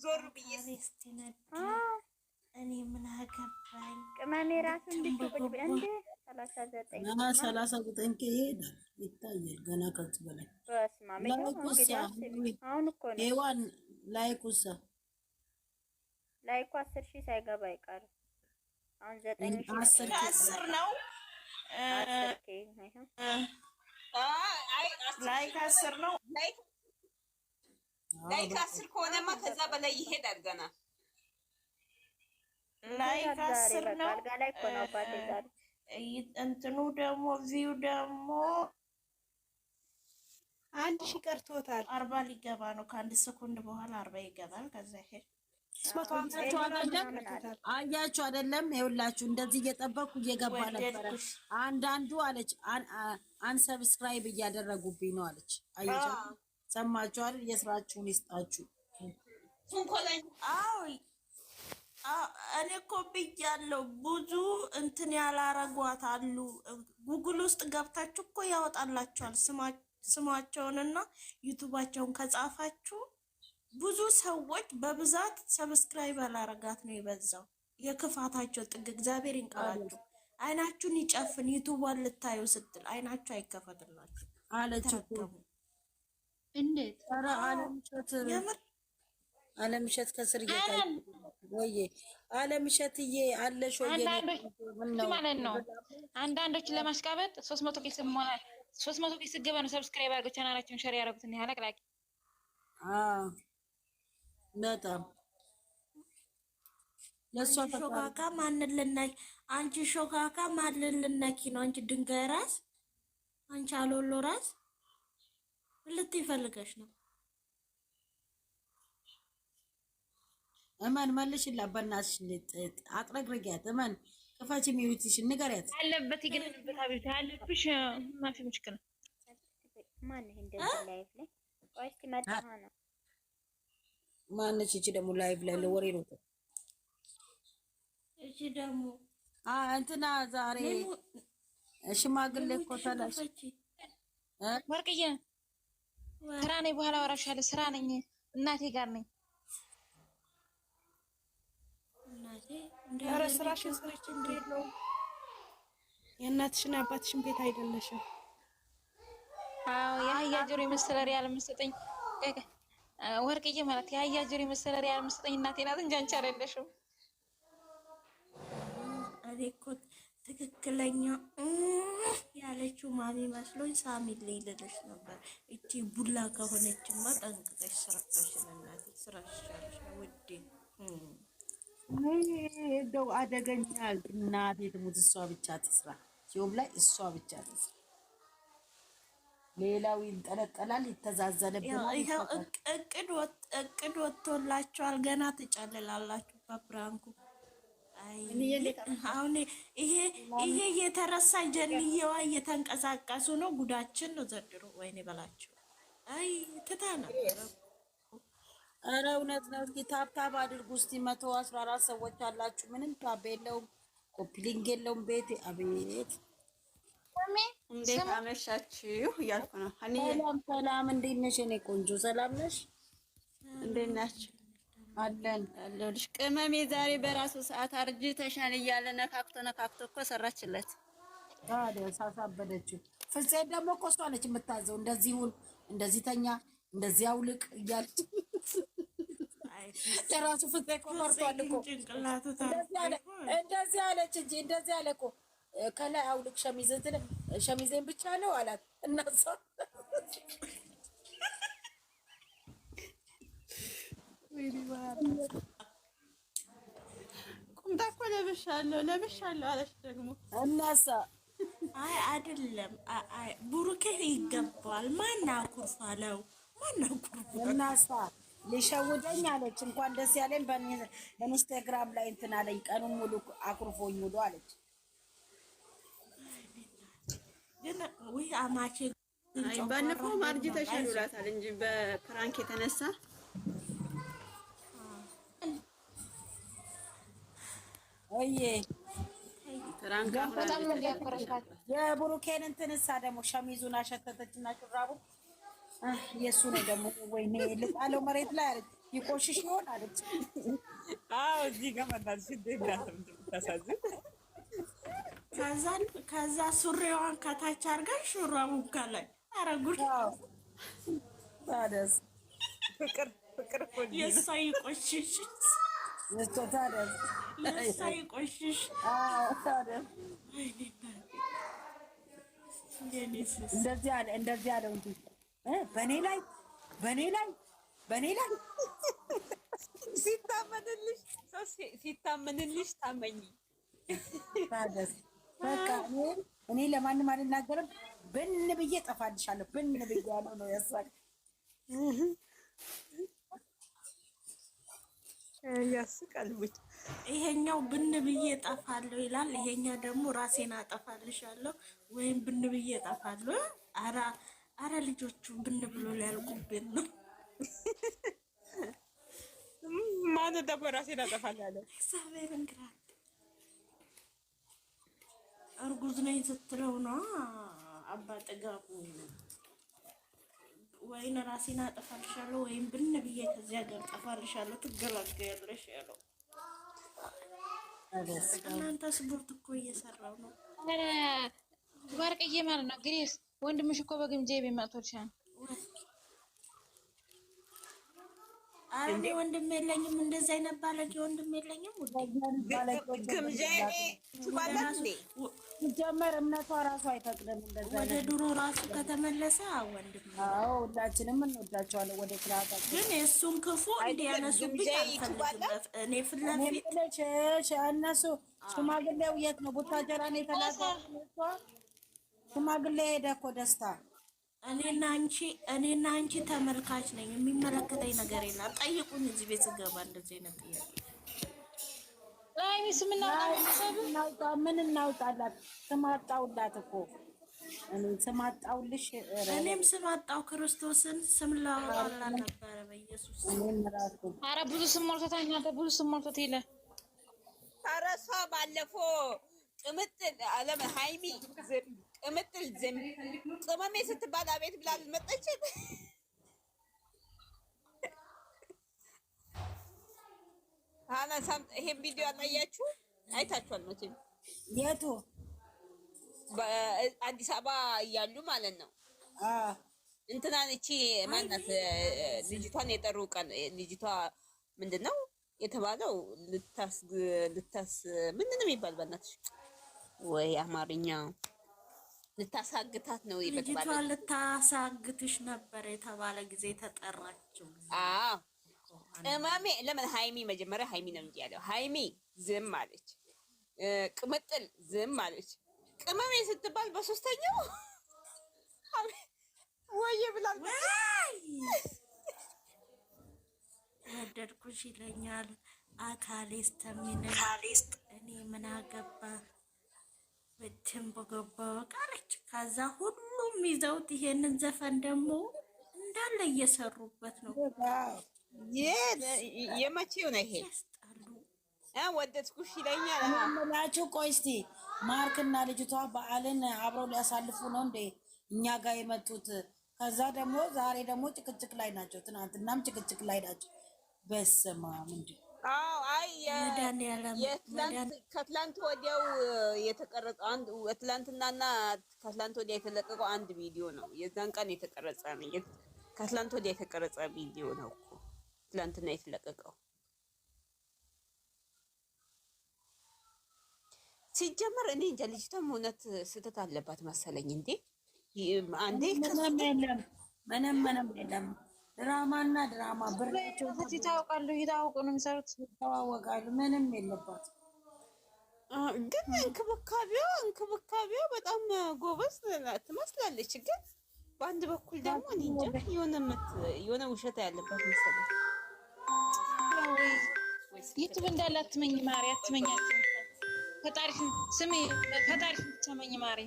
ዞር ብዬ እኔ ምን አገባኝ? ቅመሜ ራሱ እንድትቆጭ እንደ 39 ይሄዳል ይታያል። ገና ከዚህ በላይ አሁን እኮ ነው ሄዋን ላይኩሳ ላይኩ 10,000 ሳይገባ አይቀርም። አሁን 9,000 ነው። ላይክ 10 ነው። ላይክ 10 ከሆነማ ከዛ በላይ ይሄዳል ገና ላይክ 10 ነው። እንትኑ ደግሞ ቪው ደግሞ 1,000 ቀርቶታል። 40 ሊገባ ነው። ከአንድ ሰኮንድ በኋላ 40 ይገባል። ከዛ ይሄድ አያችሁ አይደለም? ይኸውላችሁ እንደዚህ እየጠበቅኩ እየገባ ነበረ። አንዳንዱ አለች አንሰብስክራይብ እያደረጉብኝ ነው አለች። አያችሁ ሰማችሁ አይደል? የስራችሁን ይስጣችሁ። እኔ እኮ ብያለሁ። ብዙ እንትን ያላረጓት አሉ። ጉግል ውስጥ ገብታችሁ እኮ ያወጣላችኋል ስማቸውንና ዩቱባቸውን ከጻፋችሁ ብዙ ሰዎች በብዛት ሰብስክራይብ ያላረጋት ነው የበዛው። የክፋታቸው ጥግ እግዚአብሔር ይንቀላችሁ። አይናችሁን ይጨፍን። ዩቱቧን ልታዩ ስትል አይናችሁ አይከፈትላችሁ አለች እኮ እንዴት ኧረ አለምሸት ከስር እየታየ ወይ አለምሸትዬ አለሽ ወይ ማለት ነው። አንዳንዶችን ለማስቃበጥ 300 ኬስ ገባ ነው ሰብስክራይብ አድርገው ቻናላችሁን ሼር ያደርጉትን ያለቅላቂ በጣም ለሷ ሾካካ ማንን ልነኪ? አንቺ ሾካካ ማንን ልነኪ ነው? አንቺ ድንጋይ ራስ፣ አንቺ አሎሎ ራስ ልትይ ፈልገሽ ነው? እመን መልሽላት በእናትሽ አጥረግርጊያት። እመን ክፈች ሚዩትሽ ንገሪያት አለበት ይገነበት አብይታ አለብሽ ማፊ ሙሽክል ማን እንደዚህ ላይፍ ላይ ወይስ መጣሃ ነው? ማነች እቺ ደግሞ ላይቭ ላይ ለወሬ ነው? እቺ ደግሞ እንትና ዛሬ ሽማግሌ እኮ ተላሽ ወርቅዬ ስራ ነኝ፣ በኋላ አወራሻለሁ። ስራ ነኝ፣ እናቴ ጋር ነኝ። ኧረ ስራሽን ስሪች። እንዴት ነው የእናትሽን አባትሽን ቤት አይደለሽም? አዎ የአህያ ጆሮ የመሰለ ሪያል የምትሰጠኝ ወርቅዬ ማለት የአህያ ጆሮ የመሰለ ሪያል የምትሰጠኝ እናቴ ናት እንጂ አንቺ አይደለሽም። እኔ እኮ ትክክለኛ ያለችው ማሚ መስሎኝ ሳሚልኝ ልልሽ ነበር። እቺ ቡላ ከሆነችማ ጠንቅቀሽ ስራሽን እናቴ ስራሽ ይሻልሽ ነው ውዴ። እንደው አደገኛ እናቴ ትሙት እሷ ብቻ ትስራ። ሲዮም ላይ እሷ ብቻ ትስራ። ሌላው ይንጠለጠላል፣ ይተዛዘለብናል። ይሄው እቅድ ወጥቶላችኋል። ገና ትጨልላላችሁ በፕራንኩ። አሁን ይሄ የተረሳ ጀንየዋ እየተንቀሳቀሱ ነው። ጉዳችን ነው ዘንድሮ። ወይኔ በላቸው። አይ ትታ ነበር። ኧረ እውነት ነው። እስኪ ታብታብ አድርጉ እስኪ 114 ሰዎች አላችሁ። ምንም ታብ የለውም፣ ኮፒሊንግ የለውም። ቤት አቤት እንዴት አመሻችሁ እያልኩ ነው። ሰላም፣ እንዴት ነሽ የእኔ ቆንጆ? ሰላም ነሽ? እንዴት ናችሁ? አለን አለሁልሽ። ቅመሜ ዛሬ በራሱ ሰዓት አርጅተሻል እያለ ነካክቶ እኮ ሰራችለት። ታዲያ ሳሳበደችው። ፍፄ ደግሞ እኮ እሷ ነች የምታዘው። እንደዚሁን እንደዚህ ተኛ፣ እንደዚህ አውልቅ እያለች ለራሱ ፍፄ እኮ ፈርቷል እኮ። እንደዚህ አለች እንጂ እንደዚህ አለ እኮ ከላይ አውልቅ ሸሚዜን ብቻ ነው አላት። እናሷ ቁምጣ እኮ ለብሻለሁ አለች ደግሞ እናሳ። አይ አይደለም፣ ቡሩኬ ይገባል። ማን አኩርፋለው? እናሳ ሊሸውደኝ አለች። እንኳን ደስ ያለኝ በኢንስታግራም ላይ እንትን አለኝ። ቀኑን ሙሉ አኩርፎኝ ሙሉ አለች። ግን ወይ አማቼ ባለፈው አርጅተሻል ብሏታል እንጂ በፕራንክ የተነሳ ወይዬ ፕራንክ በጣም ነው ያፈረሻት። የብሩኬን እንትንሳ ደግሞ ሸሚዙን አሸተተችና ሹራቡ የእሱ ነው ደግሞ። ወይኔ ልጣለው መሬት ላይ አለች። ይቆሽሽ ይሆን አለች። አዎ እዚህ ጋር መጣች ታሳዝን። ከዛ ሱሪዋን ከታች አድርጋ ሹራቡን ከላይ አረጉር። ታደስ ፍቅር እኮ የእሷ ይቆሽሽ ታደስ የእሷ ይቆሽሽ። ታደስ እንደዚህ አለው እንጂ በኔ ላይ ሲታመንልሽ ታመኝ። ታደስ በቃ እኔ ለማንም አልናገርም። ብን ብዬ ጠፋልሻለሁ። ብን ብዬ ያለው ነው ያሳቅ ያስቃል። ይሄኛው ብን ብዬ ጠፋለሁ ይላል። ይሄኛው ደግሞ ራሴን አጠፋልሻለሁ ወይም ብን ብዬ ጠፋለሁ። አረ ልጆቹ ብን ብሎ ሊያልቁብን ነው። ማን ደግሞ ራሴን አጠፋለሁ? እግዚአብሔር እንግራት እርጉዝ ነኝ ስትለው ነው አባ ጥጋቡ ወይን ራሴን አጠፋልሻለሁ ወይም ብን ብዬ ከዚህ ሀገር ጠፋልሻለሁ ትገላገያለሽ ያለው። እናንተ ስፖርት እኮ እየሰራው ነው። ወርቅዬ ማለት ነው ግሬስ ወንድምሽ እኮ በግምጃ ቤት መጥቶልሻል። አንዴ ወንድም የለኝም፣ እንደዚህ አይነት ባለጌ ወንድም የለኝም። ሲጀመር እምነቷ ራሱ አይፈቅድም እንደዛ። ወደ ድሮ ራሱ ከተመለሰ ወንድም። አዎ ሁላችንም እንወዳቸዋለን። ወደ ክላታ ግን የእሱን ክፉ እንዲያነሱብኝ አልፈልግበት። እኔ ፍለፊት እነሱ ሽማግሌው የት ነው? ቡታጀራ ነው የተላከው። ሽማግሌ ሄደ እኮ ደስታ። እኔና አንቺ ተመልካች ነኝ። የሚመለከተኝ ነገር የለም። ጠይቁኝ እዚህ ቤት ስገባ እንደዚህ አይነት ጥያቄ ምን እናውጣላት? ስማጣውላት እኮ ስማጣውልሽ። እኔም ስማጣው ክርስቶስን ስም ላወጣላ ነበረ በኢየሱስ። ኧረ ብዙ ስም ሞልቶታል። እናንተ ብዙ ስም ሞልቶት የለ። ኧረ እሷ ባለፈው ቅምጥል አለም ሃይሚ ቅምጥል ዝም ቅመሜ ስትባል አቤት ብላ አልመጣችም። ይሄን ቪዲዮ አላያችሁ? አይታችኋል መቼም። የቱ? በአዲስ አበባ እያሉ ማለት ነው። እንትናን እቺ ማናት ልጅቷን የጠሩ ቀን ልጅቷ ምንድን ነው የተባለው? ልታስ ምንድን ነው የሚባል? በእናትሽ ወይ አማርኛ ልታሳግታት ነው ልጅቷ ልታሳግትሽ ነበር የተባለ ጊዜ ተጠራችው። አዎ ቅመሜ ለምን ሃይሚ መጀመሪያ ሃይሚ ነው እንጂ ያለው ሃይሚ ዝም አለች። ቅምጥል ዝም አለች። ቅመሜ ስትባል በሶስተኛው ወይ ብላል። ወደድኩሽ ይለኛል አካሌ ስተሚነ እኔ ምን አገባ በደም በገባ ቃለች። ከዛ ሁሉም ይዘውት ይሄንን ዘፈን ደግሞ እንዳለ እየሰሩበት ነው። የመቼው ነው ይሄ? ወደድኩሽ ይለኛል ምላችሁ። ቆይ እስቲ ማርክና ልጅቷ በዓልን አብረው ሊያሳልፉ ነው እንዴ እኛ ጋር የመጡት? ከዛ ደግሞ ዛሬ ደግሞ ጭቅጭቅ ላይ ናቸው። ትናንትናም ጭቅጭቅ ላይ ናቸው። በስማ ምንድን ከትላንት ወዲያው የተቀረጸው አንድ ትላንትናና ከትላንት ወዲያ የተለቀቀው አንድ ቪዲዮ ነው። የዛን ቀን የተቀረጸ ነው። ከትላንት ወዲያ የተቀረጸ ቪዲዮ ነው እኮ ትላንትና የተለቀቀው። ሲጀመር እኔ እንጃ ልጅቷም እውነት ስህተት አለባት መሰለኝ። እንዴ አንዴ ምንም የለም። ድራማና ድራማ ብራቸው ይታወቃሉ። ይታወቁ ነው የሚሰሩት። ይታወቃሉ። ምንም የለባት። ግን እንክብካቤዋ በጣም ጎበዝ ትመስላለች። ግን በአንድ በኩል ደግሞ እኔ እንጃ የሆነ ውሸታ ያለባት መሰለኝ። ዩቱብ እንዳለ አትመኝ ማሪ፣ አትመኛት። ፈጣሪሽን ስሚ፣ ፈጣሪሽን ብቻ መኝ ማሪ።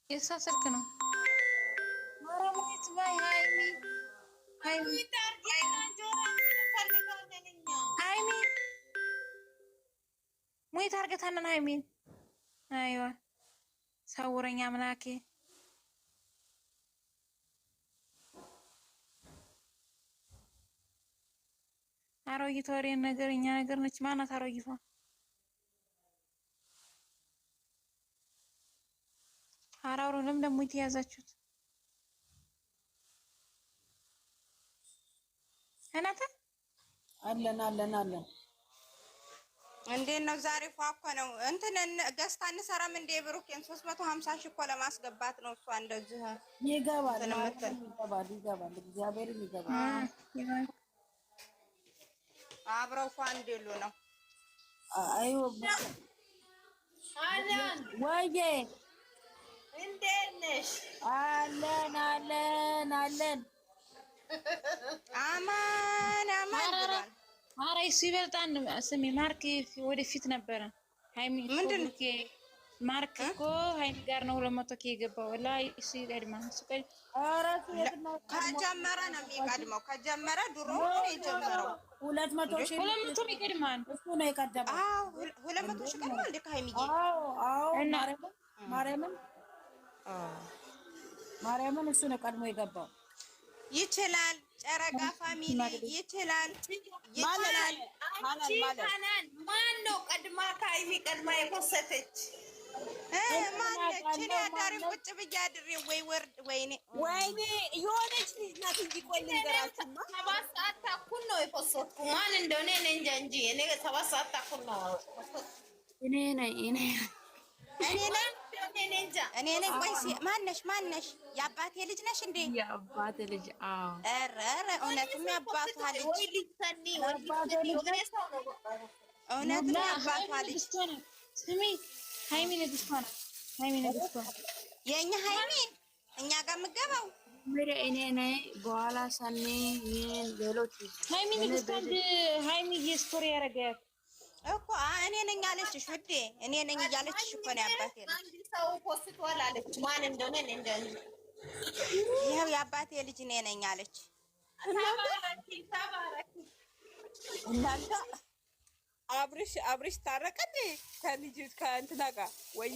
የእሷ ስልክ ነው። ማረሙት ባይ ሃይሚ ሃይሚ ሚት አርገታንን ሃይሚን አይዋ ሰውረኛ አምላኬ አሮጊቷ ወሬን ነገር እኛ ነገር ነች። ማናት አሮጊቷ? አራውሩንም ደግሞ የተያዛችሁት እናታ አለን እንዴት ነው ዛሬ? ፏኮ ነው እንትን ገዝታ እንሰራም እንደ ብሩኬን 350 ሺህ እኮ ለማስገባት ነው። እሷ እንደዚህ ይገባል። እግዚአብሔርን ይገባል። አብረው እኮ አንድ ይሉ ነው። አዩ ወይዬ እንዴት ነሽ? አለን አማን ብሏል። ኧረ እሱ ይበልጣል። ስሚ ማርክ ወደፊት ነበረ። ሃይሚ ምንድን ማርክ እኮ ሃይሚ ጋር ነው 200 የገባው። ላይ እሱ ይቀድማል። እሱ ከጀመረ ነው የሚቀድመው። ከጀመረ ድሮ ነው የጀመረው። 200 ሺህ ይቀድማል። እሱ ነው የቀደመው። አዎ 200 ሺህ ቀድሟል። እንደ ከሃይሚዬ ማርያምን እሱ ነው ቀድሞ የገባው። ይችላል ጨረቃ ፋሚሊ ይችላል። ማን ነው ቀድማ ከሃይሚ ቀድማ የፖሰተች? ማነች? እኔ አዳሪ ቁጭ ብዬ አድሬ ወይኔ የሆነች ልጅ ናት እንጂ ቆይ ልንገራችሁማ 7 ሰዓት ተኩል ነው የፖሰትኩ። ማን እንደሆነ እኔ እንጂ እኔ 7 ሰዓት ተኩል ነው እኔ ነኝ። ቆይ ማነሽ? የአባቴ ልጅ ነሽ እንዴ? የአባቴ ልጅ አዎ። ኧረ እውነትም የአባቷ ልጅ እውነትም የአባቷ ልጅ። ስሚ ሃይሚ ንግስቷ ናት። ሃይሚ ንግስቷ የእኛ ሃይሚ እኛ ጋር የምትገባው እኔ ነኝ። በኋላ ሰኔ ሌሎች ሃይሚ ንግስቷ ሃይሚ የስቶሪ ያረጋት እኮ እኔ ነኝ አለችሽ ውዴ። እኔ ነኝ እያለችሽ እኮ ነው የአባቴ ልጅ። አንድ ሰው ፖስቷል አለች። ማን እንደሆነ እኔ እንደሆነ ይኸው የአባቴ ልጅ እኔ ነኝ አለች። እናንተ አብርሽ ታረቀን ከልጅ ከእንትና ጋር ወይዬ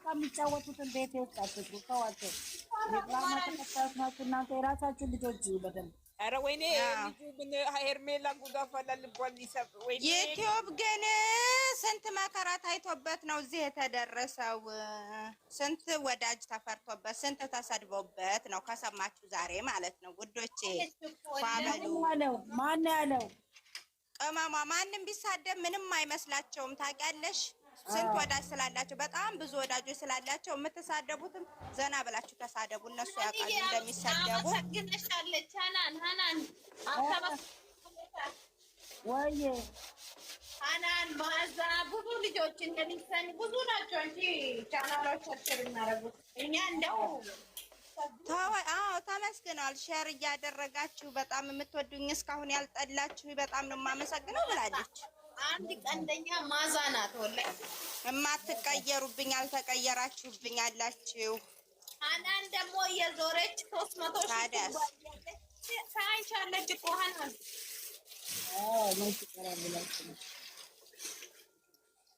የሚጫወቱትን ቤት ውስጥ አትግቡ። ተዋቸው። እናንተ የራሳችሁን ልጆች በደንብ ኧረ ወይኔ ልጁ ምን ሄርሜላ ጉዳ ፈላ ልቧን ሊሰብ ወይኔ። ዩቲዩብ ግን ስንት መከራ ታይቶበት ነው እዚህ የተደረሰው። ስንት ወዳጅ ተፈርቶበት፣ ስንት ተሰድቦበት ነው ከሰማችሁ ዛሬ ማለት ነው ውዶቼ። ማን ያለው ቅመሟ ማንም ቢሳደብ ምንም አይመስላቸውም። ታውቂያለሽ ስንት ወዳጅ ስላላቸው፣ በጣም ብዙ ወዳጆች ስላላቸው የምትሳደቡትም ዘና ብላችሁ ተሳደቡ። እነሱ ያውቃሉ እንደሚሳደቡ። ወይ ሀናን ማዛ ብዙ ልጆች እንደሚሰኒ ብዙ ናቸው እንጂ ቻናሎቻችን እናረጉት እኛ እንደው ተመስግነዋል። ሼር እያደረጋችሁ በጣም የምትወዱኝ እስካሁን ያልጠላችሁ በጣም ነው የማመሰግነው ብላለች። አንድ ቀንደኛ ማዛ ናት። ወላሂ የማትቀየሩብኝ አልተቀየራችሁብኝ አላችሁ። ሀናን ደግሞ እየዞረች 300 ታዲያስ ሳይቻለች እኮ ሀናን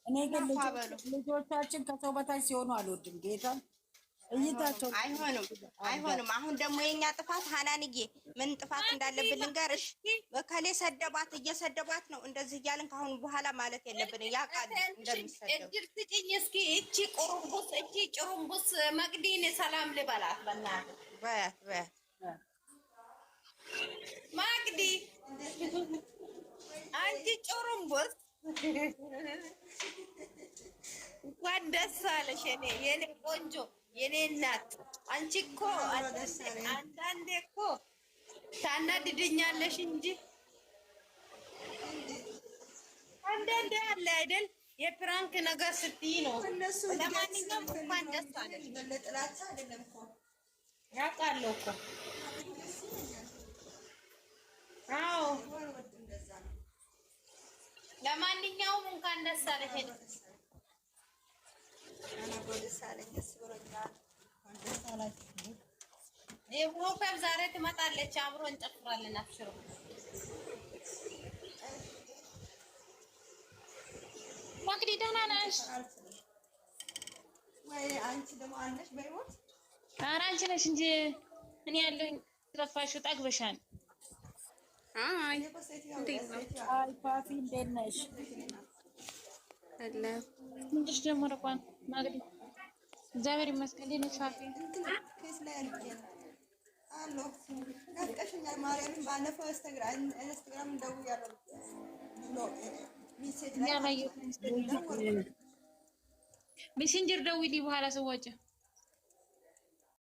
እኔ ግን ልጆቻችን ከሰው በታች ሲሆኑ አልወድም ጌታ እይታቸው አይሆንም። አሁን ደግሞ የኛ ጥፋት ሀናንዬ ምን ጥፋት እንዳለብን ልንገርሽ። በከሌ ሰደባት እየሰደባት ነው እንደዚህ እያልን ከአሁን በኋላ ማለት የለብንም። ያውቃል እንደሚሰደቡ። እጅር ስጭኝ እስኪ እቺ ጭሩምቡስ መቅዲን ሰላም ልበላት በእናትህ በያት መቅዲ አንቺ ጭሩምቡስ እንኳን ደስ አለሽ የኔ ቆንጆ የኔ እናት። አንቺ እኮ አንዳንዴ እኮ ታናድድኛለሽ እንጂ አንዳንዴ አለ አይደል የፕራንክ ነገር ስትይ ነው። ለማንኛውም እንኳን ደስ አለሽ። ያውቃለሁ እኮ አዎ። ለማንኛውም እንኳን ደስ አለሽ። የፕሮፌም ዛሬ ትመጣለች። አብሮ እንጨፍራለን። አብሽሩ ደህና ነሽ ወይ? አንቺ ደግሞ አለሽ በይወት? ኧረ አንቺ ነሽ እንጂ እኔ ያለሁኝ ትረፋሽው ጠግበሻል። አይ አይ ፋፊ እንዴት ነሽ? አለ ምንድሽ ደግሞ ረቋን ማግዲ እግዚአብሔር ይመስገን። እንዴት ነሽ ፋፊ? ኬስ ላይ አሎ ናፍቀሽኛል። ማርያምን ባለፈው ኢንስታግራም ደውያለሁ ብሎ ሜሴጅ ላይ ሜሴንጀር ደውዪልኝ በኋላ ስወጪ